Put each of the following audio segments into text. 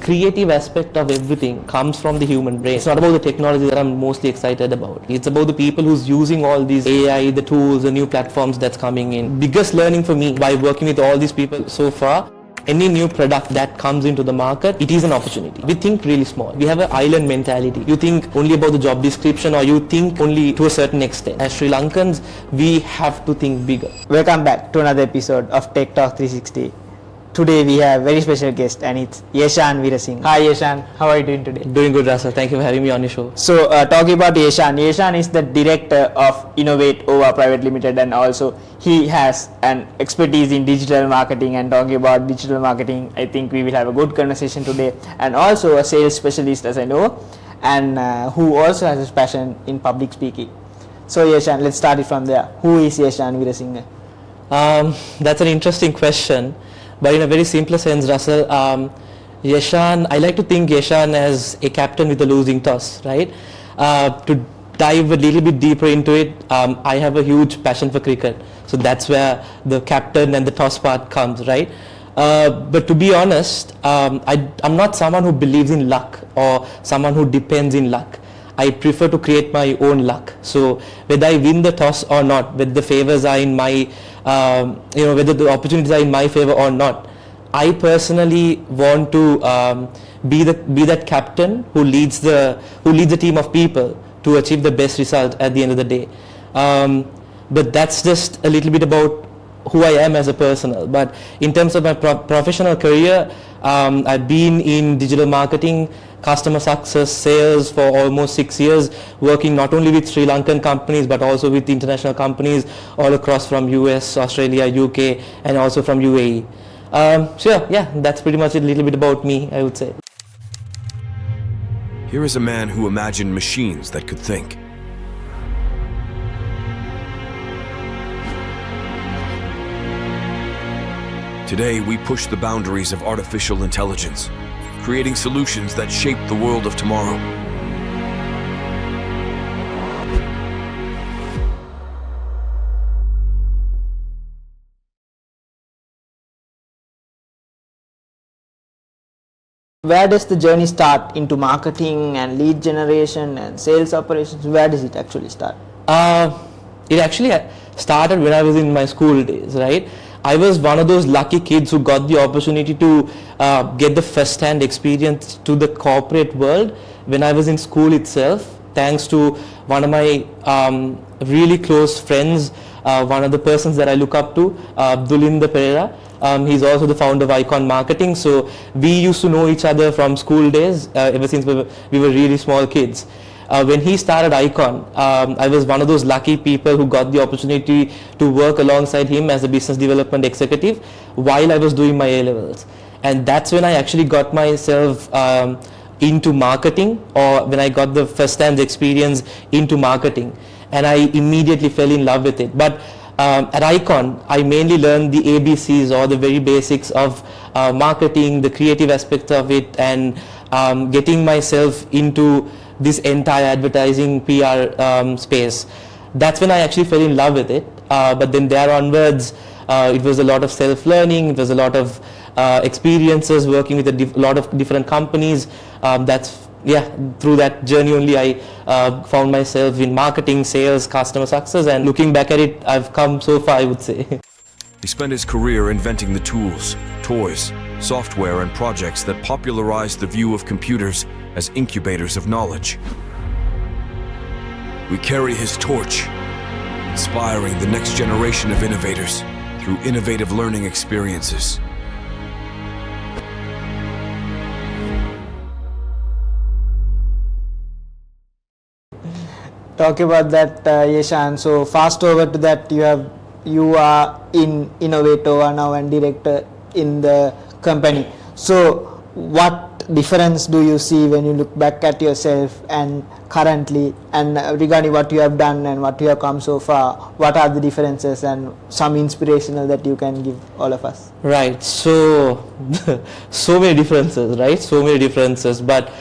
creative aspect of everything comes from the human brain. It's not about the technology that I'm mostly excited about. It's about the people who's using all these AI, the tools, the new platforms that's coming in. Biggest learning for me by working with all these people so far, any new product that comes into the market, it is an opportunity. We think really small. We have an island mentality. You think only about the job description, or you think only to a certain extent. As Sri Lankans, we have to think bigger. Welcome back to another episode of Tech Talk 360. Today we have a very special guest and it's Yeshan Weerasinghe. Hi Yeshan, how are you doing today? Doing good, Rasa. Thank you for having me on your show. So talking about Yeshan, Yeshan is the director of Innovate OVA Private Limited, and also he has an expertise in digital marketing. And talking about digital marketing, I think we will have a good conversation today. And also a sales specialist, as I know, and who also has a passion in public speaking. So Yeshan, let's start it from there. Who is Yeshan Weerasinghe? That's an interesting question. But in a very simple sense, Russell, Yeshan, I like to think Yeshan as a captain with a losing toss, right? To dive a little bit deeper into it, I have a huge passion for cricket. So that's where the captain and the toss part comes, right? But to be honest, I'm not someone who believes in luck or someone who depends in luck. I prefer to create my own luck. So whether I win the toss or not, whether the favors are in my, whether the opportunities are in my favor or not, I personally want to be that captain who leads the team of people to achieve the best result at the end of the day. But that's just a little bit about who I am as a person. But in terms of my professional career, I've been in digital marketing, customer success, sales for almost 6 years, working not only with Sri Lankan companies but also with international companies all across from US, Australia, UK, and also from UAE. So yeah, that's pretty much a little bit about me, I would say. Here is a man who imagined machines that could think. Today, we push the boundaries of artificial intelligence, creating solutions that shape the world of tomorrow. Where does the journey start into marketing and lead generation and sales operations? Where does it actually start? It actually started when I was in my school days, right? I was one of those lucky kids who got the opportunity to get the first-hand experience to the corporate world when I was in school itself, thanks to one of my really close friends, one of the persons that I look up to, Dulinda Pereira. He's also the founder of Icon Marketing. So we used to know each other from school days, ever since we were really small kids. When he started Icon, I was one of those lucky people who got the opportunity to work alongside him as a business development executive while I was doing my A-levels. And that's when I actually got myself into marketing, or when I got the first-hand experience into marketing. And I immediately fell in love with it. But at Icon, I mainly learned the ABCs, or the very basics of marketing, the creative aspects of it, and getting myself into this entire advertising PR space. That's when I actually fell in love with it. But then there onwards, it was a lot of self-learning. It was a lot of experiences working with a lot of different companies. Through that journey only I found myself in marketing, sales, customer success, and looking back at it, I've come so far, I would say. He spent his career inventing the tools, toys, software, and projects that popularized the view of computers as incubators of knowledge. We carry his torch, inspiring the next generation of innovators through innovative learning experiences. Talk about that, Yeshan. So fast over to that, you are in Innovate OVA now and director in the company. So what difference do you see when you look back at yourself and currently, and regarding what you have done and what you have come so far? What are the differences and some inspirational that you can give all of us? Right. So so many differences, right? So many differences. But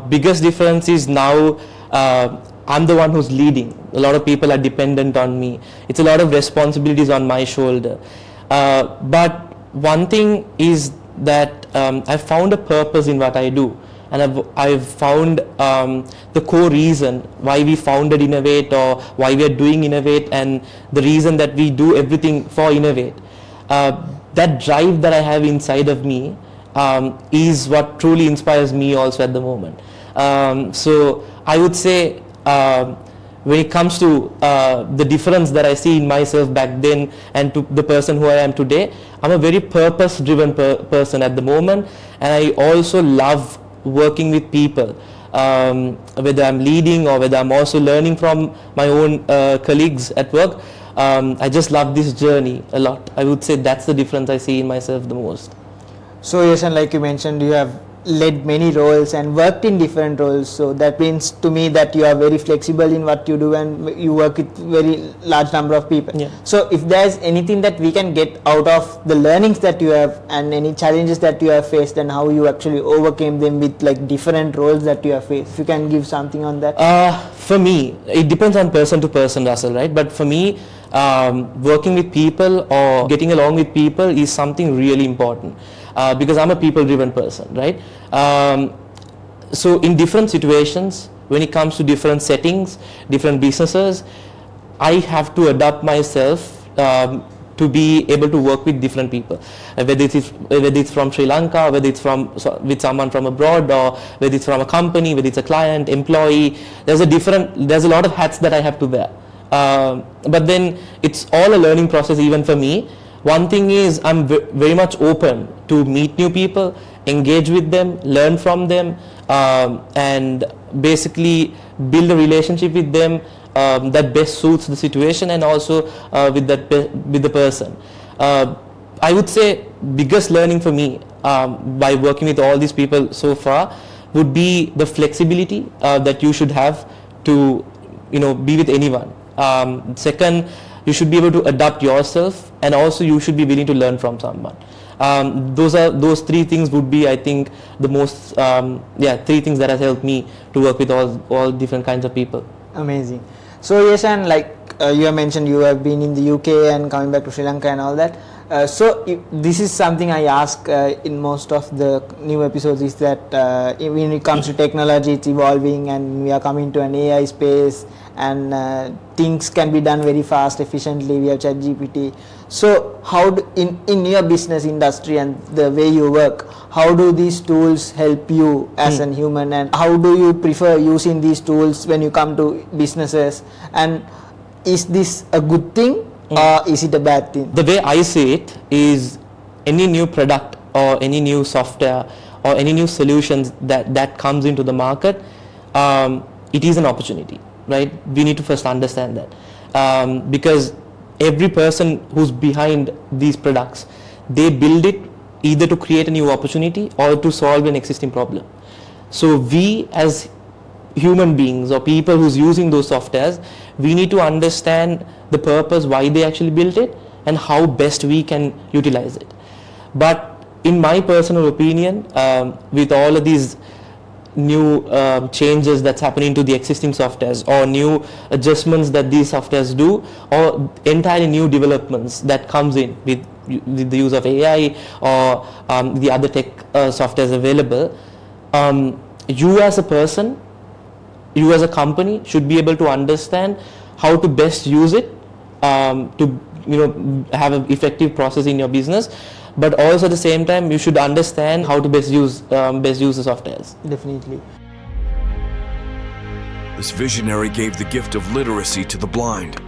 biggest difference is now I'm the one who's leading. A lot of people are dependent on me. It's a lot of responsibilities on my shoulder. But one thing is that I've found a purpose in what I do, and I've found the core reason why we founded Innovate, or why we are doing Innovate, and the reason that we do everything for Innovate. That drive that I have inside of me is what truly inspires me also at the moment. So I would say when it comes to the difference that I see in myself back then and to the person who I am today, I'm a very purpose-driven person at the moment, and I also love working with people, whether I'm leading or whether I'm also learning from my own colleagues at work. I just love this journey a lot. I would say that's the difference I see in myself the most. So Yeshan, like you mentioned, you have led many roles and worked in different roles, so that means to me that you are very flexible in what you do and you work with very large number of people. Yeah. So if there's anything that we can get out of the learnings that you have and any challenges that you have faced and how you actually overcame them with like different roles that you have faced, if you can give something on that. For me, it depends on person to person, Russell, right? But for me, working with people or getting along with people is something really important. Because I'm a people-driven person, right? So in different situations, when it comes to different settings, different businesses, I have to adapt myself to be able to work with different people. Whether it's from Sri Lanka, whether it's with someone from abroad, or whether it's from a company, whether it's a client, employee. There's a lot of hats that I have to wear. But then it's all a learning process even for me. One thing is I'm very much open to meet new people, engage with them, learn from them, and basically build a relationship with them that best suits the situation and also with the person. I would say biggest learning for me by working with all these people so far would be the flexibility that you should have to be with anyone. Second, you should be able to adapt yourself, and also you should be willing to learn from someone. Those three things would be, I think, the most three things that has helped me to work with all different kinds of people. Amazing. So Yeshan, like you have mentioned, you have been in the UK and coming back to Sri Lanka and all that. So this is something I ask in most of the new episodes, is that when it comes to technology, it's evolving and we are coming to an AI space, and things can be done very fast, efficiently. We have ChatGPT. So how in your business industry and the way you work, how do these tools help you as a human, and how do you prefer using these tools when you come to businesses, and is this a good thing or is it a bad thing? The way I see it is, any new product or any new software or any new solutions that comes into the market, it is an opportunity, right? We need to first understand that, because every person who's behind these products, they build it either to create a new opportunity or to solve an existing problem. So we as human beings or people who's using those softwares, we need to understand the purpose, why they actually built it, and how best we can utilize it. But in my personal opinion, with all of these new changes that's happening to the existing softwares, or new adjustments that these softwares do, or entirely new developments that comes in with the use of AI or the other tech softwares available, you as a person, you as a company should be able to understand how to best use it to have an effective process in your business. But also at the same time, you should understand how to best use the softwares. Definitely. This visionary gave the gift of literacy to the blind.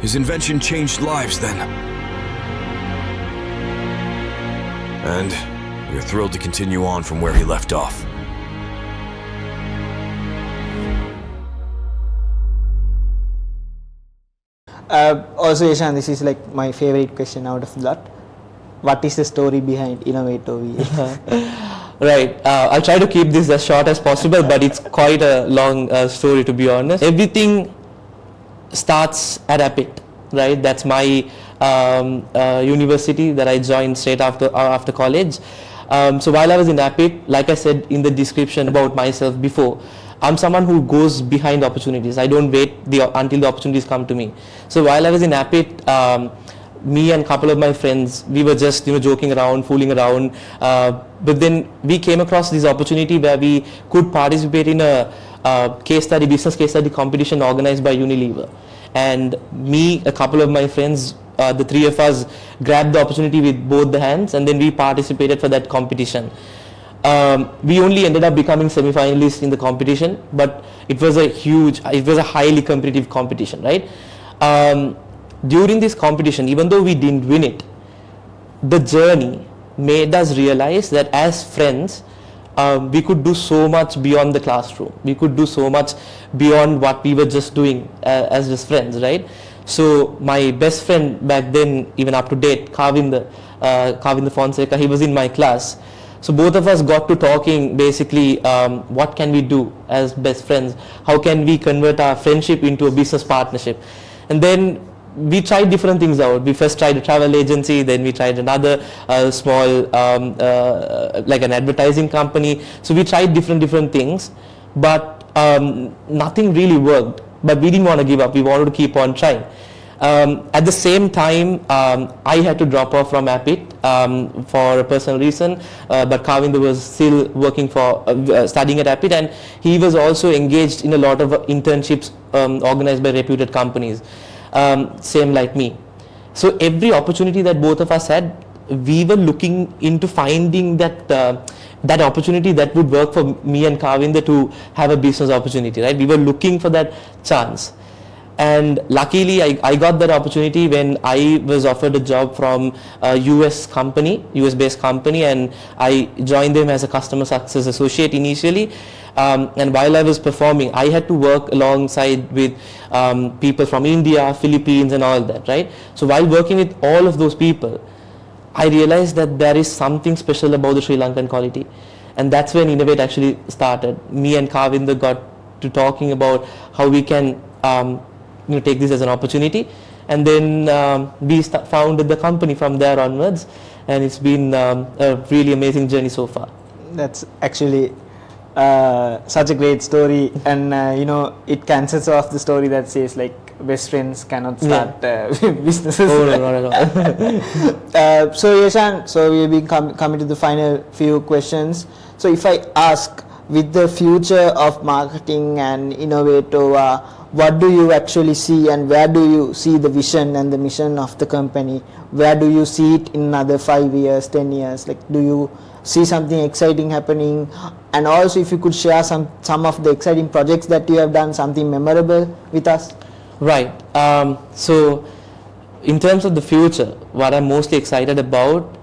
His invention changed lives then. And we're thrilled to continue on from where he left off. Also Yeshan, this is like my favorite question out of that. What is the story behind Innovate OVA? Right, I'll try to keep this as short as possible, but it's quite a long story, to be honest. Everything starts at APIT, right? That's my university that I joined straight after college. So while I was in APIT, like I said in the description about myself before, I'm someone who goes behind opportunities. I don't wait until the opportunities come to me. So while I was in APIT, me and a couple of my friends, we were just joking around, fooling around, but then we came across this opportunity where we could participate in a business case study competition organized by Unilever. And me, a couple of my friends, the three of us grabbed the opportunity with both the hands, and then we participated for that competition. We only ended up becoming semi-finalists in the competition, but it was a highly competitive competition, right? During this competition, even though we didn't win it, the journey made us realize that as friends, we could do so much beyond the classroom. We could do so much beyond what we were just doing as just friends, right? So my best friend back then, even up to date, Kavinder Fonseca, he was in my class. So both of us got to talking basically, what can we do as best friends? How can we convert our friendship into a business partnership? And then we tried different things out. We first tried a travel agency, then we tried another small, like an advertising company. So we tried different things, but nothing really worked. But we didn't want to give up. We wanted to keep on trying. At the same time, I had to drop off from Appit for a personal reason, but Kavinder was still working studying at Appit, and he was also engaged in a lot of internships organized by reputed companies, same like me. So every opportunity that both of us had, we were looking into finding that opportunity that would work for me and Kavinder to have a business opportunity, right? We were looking for that chance. And luckily, I got that opportunity when I was offered a job from a US-based company, and I joined them as a customer success associate initially. And while I was performing, I had to work alongside with people from India, Philippines, and all that, right? So while working with all of those people, I realized that there is something special about the Sri Lankan quality. And that's when Innovate actually started. Me and Kavinder got to talking about how we can take this as an opportunity, and then we founded the company from there onwards, and it's been a really amazing journey so far. That's actually such a great story, and it cancels off the story that says like best friends cannot start businesses. Oh, no, not at all. So Yeshan, so we've been coming to the final few questions. So if I ask, with the future of marketing and Innovate OVA, what do you actually see, and where do you see the vision and the mission of the company? Where do you see it in another 5 years, 10 years? Like, do you see something exciting happening? And also, if you could share some of the exciting projects that you have done, something memorable with us. Right. So in terms of the future, what I'm mostly excited about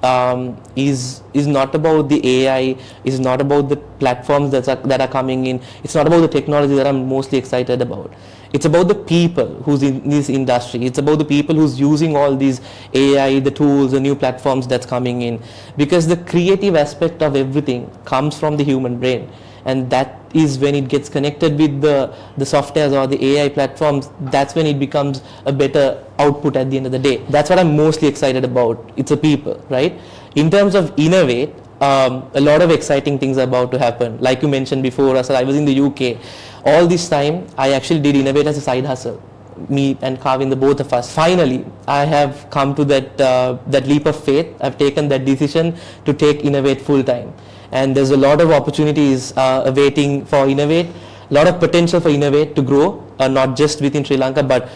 is not about the AI, is not about the platforms that are coming in. It's not about the technology that I'm mostly excited about. It's about the people who's in this industry. It's about the people who's using all these AI, the tools, the new platforms that's coming in. Because the creative aspect of everything comes from the human brain. And that is when it gets connected with the softwares or the AI platforms, that's when it becomes a better output at the end of the day. That's what I'm mostly excited about. It's the people, right? In terms of Innovate, a lot of exciting things are about to happen. Like you mentioned before, Russell, I was in the UK. All this time, I actually did Innovate as a side hustle. Me and Kavin, the both of us. Finally, I have come to that leap of faith. I've taken that decision to take Innovate full time. And there's a lot of opportunities awaiting for Innovate, a lot of potential for Innovate to grow, not just within Sri Lanka, but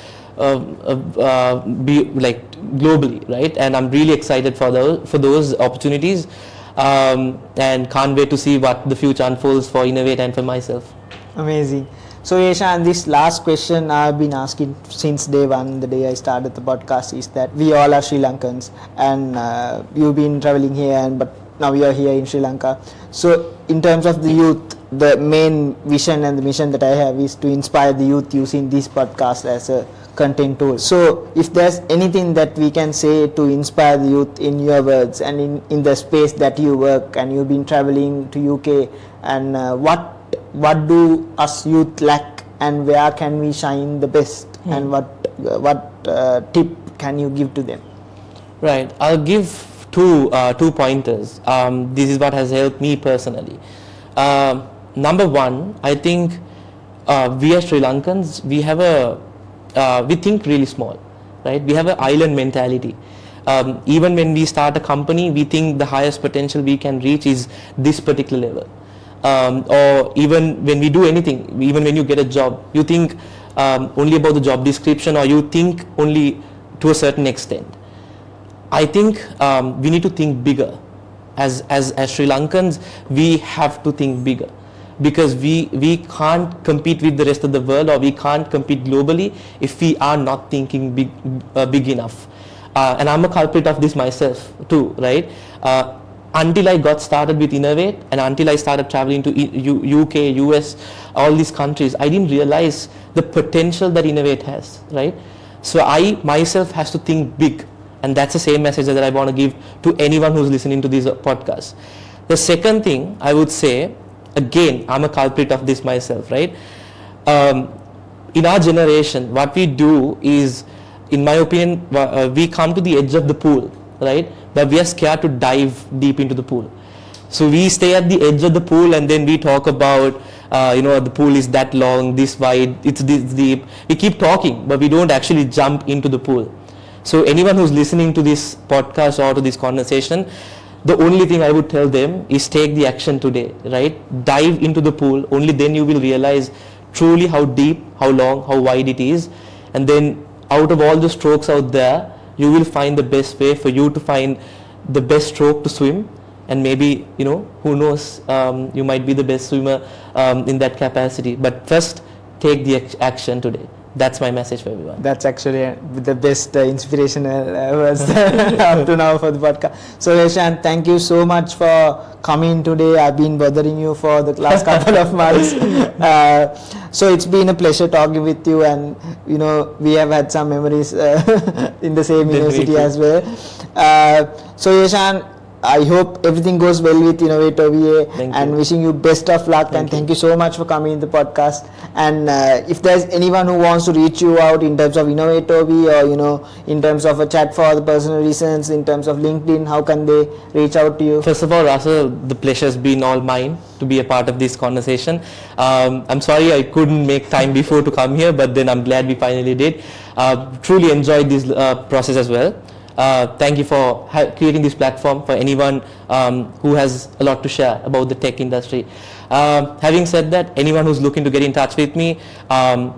be like globally, right? And I'm really excited for those opportunities, and can't wait to see what the future unfolds for Innovate and for myself. Amazing. So Yeshan, this last question I've been asking since day one, the day I started the podcast, is that we all are Sri Lankans, and you've been traveling here, but now we are here in Sri Lanka. So in terms of the youth, the main vision and the mission that I have is to inspire the youth using this podcast as a content tool. So if there's anything that we can say to inspire the youth in your words and in the space that you work, and you've been traveling to UK, and what do us youth lack, and where can we shine the best, and what tip can you give to them? Right, I'll give two pointers. This is what has helped me personally. Number one, I think we as Sri Lankans, we think really small. right? We have an island mentality. Even when we start a company, we think the highest potential we can reach is this particular level. Or even when we do anything, even when you get a job, you think only about the job description, or you think only to a certain extent. I think we need to think bigger. As Sri Lankans, we have to think bigger, because we can't compete with the rest of the world, or we can't compete globally if we are not thinking big enough. And I'm a culprit of this myself too, right? Until I got started with Innovate, and until I started traveling to UK, US, all these countries, I didn't realize the potential that Innovate has, right? So I myself has to think big, and that's the same message that I want to give to anyone who's listening to this podcast. The second thing I would say, again, I'm a culprit of this myself, right? In our generation, what we do is, in my opinion, we come to the edge of the pool, right? But we are scared to dive deep into the pool. So we stay at the edge of the pool, and then we talk about, the pool is that long, this wide, it's this deep. We keep talking, but we don't actually jump into the pool. So anyone who's listening to this podcast or to this conversation, the only thing I would tell them is take the action today, right? Dive into the pool. Only then you will realize truly how deep, how long, how wide it is. And then out of all the strokes out there, you will find the best way for you to find the best stroke to swim. And maybe, who knows, you might be the best swimmer in that capacity. But first, take the action today. That's my message for everyone. That's actually the best inspirational words up to now for the podcast. So Yeshan, thank you so much for coming today. I've been bothering you for the last couple of months. So it's been a pleasure talking with you, and we have had some memories in the same university as well. So Yeshan, I hope everything goes well with Innovate OVA, and wishing you best of luck. Thank you so much for coming in the podcast. And if there's anyone who wants to reach you out in terms of Innovate OVA, or in terms of a chat for the personal reasons, in terms of LinkedIn, how can they reach out to you? First of all, Russell, the pleasure's been all mine to be a part of this conversation. I'm sorry I couldn't make time before to come here, but then I'm glad we finally did. Truly enjoyed this process as well. Thank you for creating this platform for anyone who has a lot to share about the tech industry. Having said that, anyone who's looking to get in touch with me,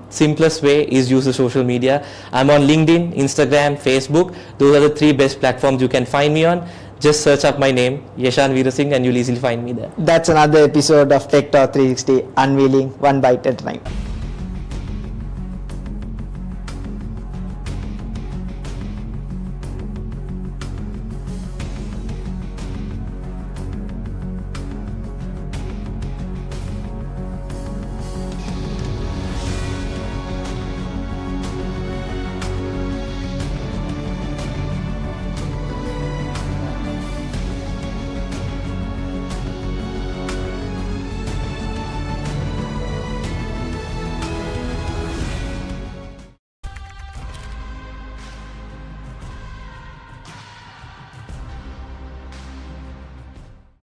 simplest way is use the social media. I'm on LinkedIn, Instagram, Facebook. Those are the 3 best platforms you can find me on. Just search up my name, Yeshan Weerasinghe, and you'll easily find me there. That's another episode of Tech Talk 360, unveiling one bite at a time.